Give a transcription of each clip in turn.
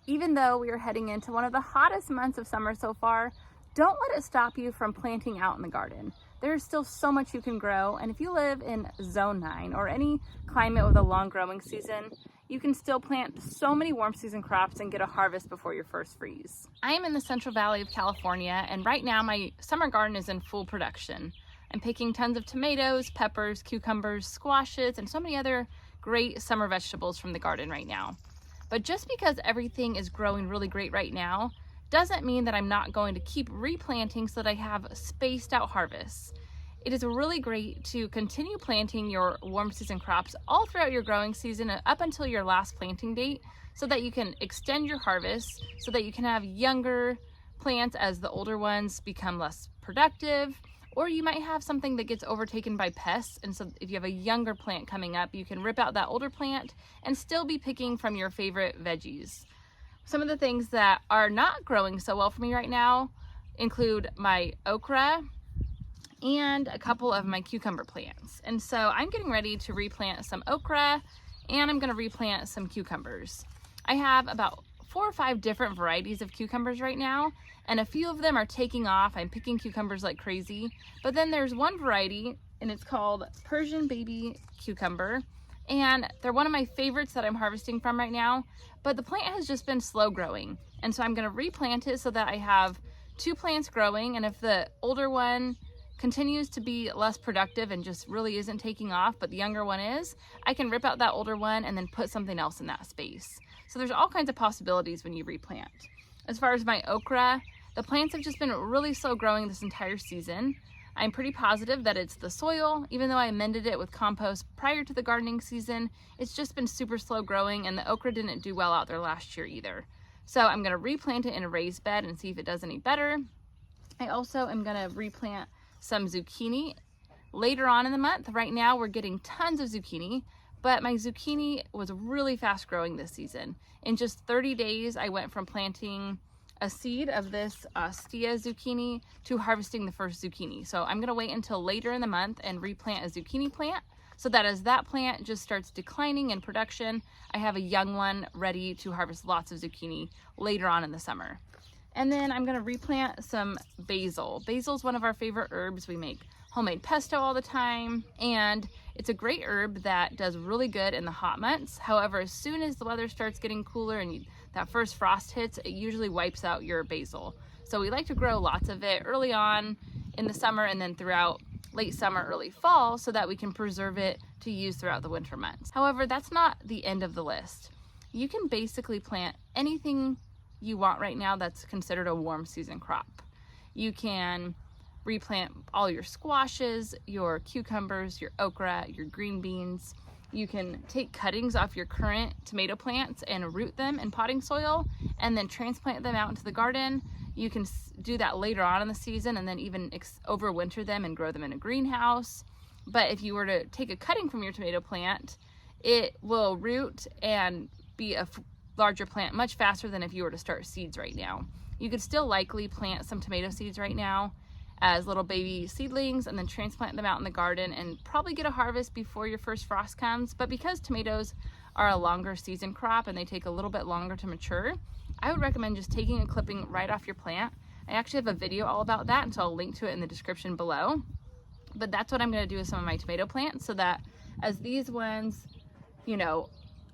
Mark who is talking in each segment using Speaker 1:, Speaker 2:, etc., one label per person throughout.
Speaker 1: Even though we are heading into one of the hottest months of summer so far, don't let it stop you from planting out in the garden. There's still so much you can grow, and if you live in zone 9 or any climate with a long growing season, you can still plant so many warm season crops and get a harvest before your first freeze. I am in the Central Valley of California, and right now my summer garden is in full production. I'm picking tons of tomatoes, peppers, cucumbers, squashes, and so many other great summer vegetables from the garden right now. But just because everything is growing really great right now doesn't mean that I'm not going to keep replanting so that I have spaced out harvests. It is really great to continue planting your warm season crops all throughout your growing season up until your last planting date so that you can extend your harvest, so that you can have younger plants as the older ones become less productive, or you might have something that gets overtaken by pests, and so if you have a younger plant coming up, you can rip out that older plant and still be picking from your favorite veggies. Some of the things that are not growing so well for me right now include my okra and a couple of my cucumber plants. And so I'm getting ready to replant some okra, and I'm going to replant some cucumbers. I have about 4 or 5 different varieties of cucumbers right now, and a few of them are taking off. I'm picking cucumbers like crazy. But then there's one variety, and it's called Persian baby cucumber. And they're one of my favorites that I'm harvesting from right now, but the plant has just been slow growing. And so I'm gonna replant it so that I have 2 plants growing, and if the older one continues to be less productive and just really isn't taking off, but the younger one is, I can rip out that older one and then put something else in that space. So there's all kinds of possibilities when you replant. As far as my okra, the plants have just been really slow growing this entire season. I'm pretty positive that it's the soil. Even though I amended it with compost prior to the gardening season, it's just been super slow growing, and the okra didn't do well out there last year either. So I'm gonna replant it in a raised bed and see if it does any better. I also am gonna replant some zucchini later on in the month. Right now we're getting tons of zucchini, but my zucchini was really fast growing this season. In just 30 days, I went from planting a seed of this Ostia zucchini to harvesting the first zucchini. So I'm gonna wait until later in the month and replant a zucchini plant so that as that plant just starts declining in production, I have a young one ready to harvest lots of zucchini later on in the summer. And then I'm gonna replant some basil. Basil is one of our favorite herbs. We make homemade pesto all the time, and it's a great herb that does really good in the hot months. However, as soon as the weather starts getting cooler and that first frost hits, it usually wipes out your basil. So we like to grow lots of it early on in the summer and then throughout late summer, early fall, so that we can preserve it to use throughout the winter months. However, that's not the end of the list. You can basically plant anything you want right now that's considered a warm season crop. You can replant all your squashes, your cucumbers, your okra, your green beans. You can take cuttings off your current tomato plants and root them in potting soil and then transplant them out into the garden. You can do that later on in the season and then even overwinter them and grow them in a greenhouse. But if you were to take a cutting from your tomato plant, it will root and be a larger plant much faster than if you were to start seeds right now. You could still likely plant some tomato seeds right now as little baby seedlings and then transplant them out in the garden and probably get a harvest before your first frost comes. But because tomatoes are a longer season crop and they take a little bit longer to mature, I would recommend just taking a clipping right off your plant. I actually have a video all about that, and so I'll link to it in the description below. But that's what I'm going to do with some of my tomato plants, so that as these ones,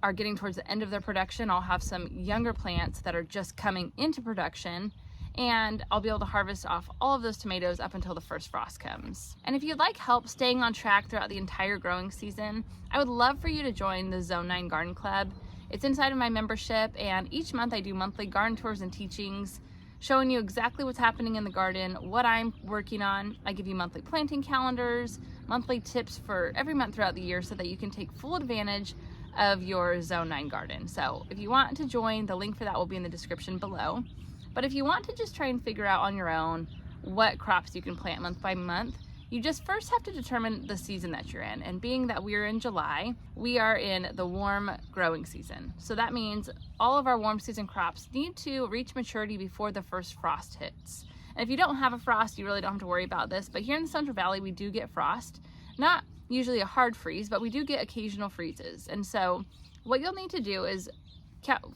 Speaker 1: are getting towards the end of their production, I'll have some younger plants that are just coming into production, and I'll be able to harvest off all of those tomatoes up until the first frost comes. And if you'd like help staying on track throughout the entire growing season, I would love for you to join the Zone 9 Garden Club. It's inside of my membership, and each month I do monthly garden tours and teachings, showing you exactly what's happening in the garden, what I'm working on. I give you monthly planting calendars, monthly tips for every month throughout the year so that you can take full advantage of your Zone 9 garden. So if you want to join, the link for that will be in the description below. But if you want to just try and figure out on your own what crops you can plant month by month, you just first have to determine the season that you're in. And being that we're in July, we are in the warm growing season. So that means all of our warm season crops need to reach maturity before the first frost hits. And if you don't have a frost, you really don't have to worry about this. But here in the Central Valley, we do get frost. Not usually a hard freeze, but we do get occasional freezes. And so what you'll need to do is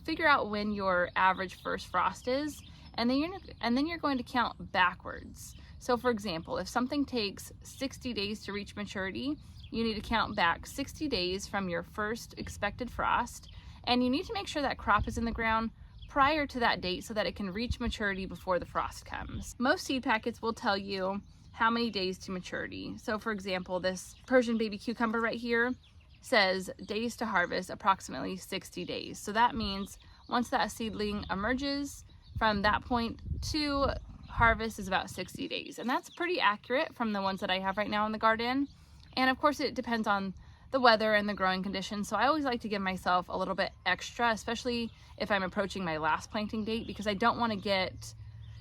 Speaker 1: figure out when your average first frost is, and then you're going to count backwards. So for example, if something takes 60 days to reach maturity, you need to count back 60 days from your first expected frost, and you need to make sure that crop is in the ground prior to that date so that it can reach maturity before the frost comes. Most seed packets will tell you how many days to maturity. So for example, this Persian baby cucumber right here says days to harvest approximately 60 days. So that means once that seedling emerges, from that point to harvest is about 60 days. And that's pretty accurate from the ones that I have right now in the garden. And of course it depends on the weather and the growing conditions. So I always like to give myself a little bit extra, especially if I'm approaching my last planting date, because I don't want to get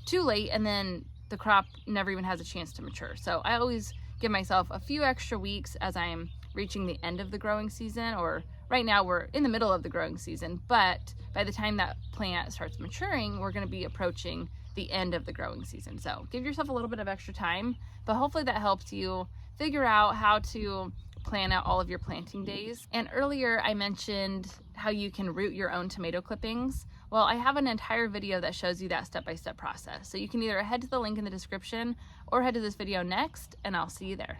Speaker 1: too late and then the crop never even has a chance to mature. So I always give myself a few extra weeks as I'm reaching the end of the growing season, or right now we're in the middle of the growing season, but by the time that plant starts maturing, we're going to be approaching the end of the growing season. So give yourself a little bit of extra time, but hopefully that helps you figure out how to plan out all of your planting days. And earlier I mentioned how you can root your own tomato clippings. Well, I have an entire video that shows you that step-by-step process. So you can either head to the link in the description or head to this video next, and I'll see you there.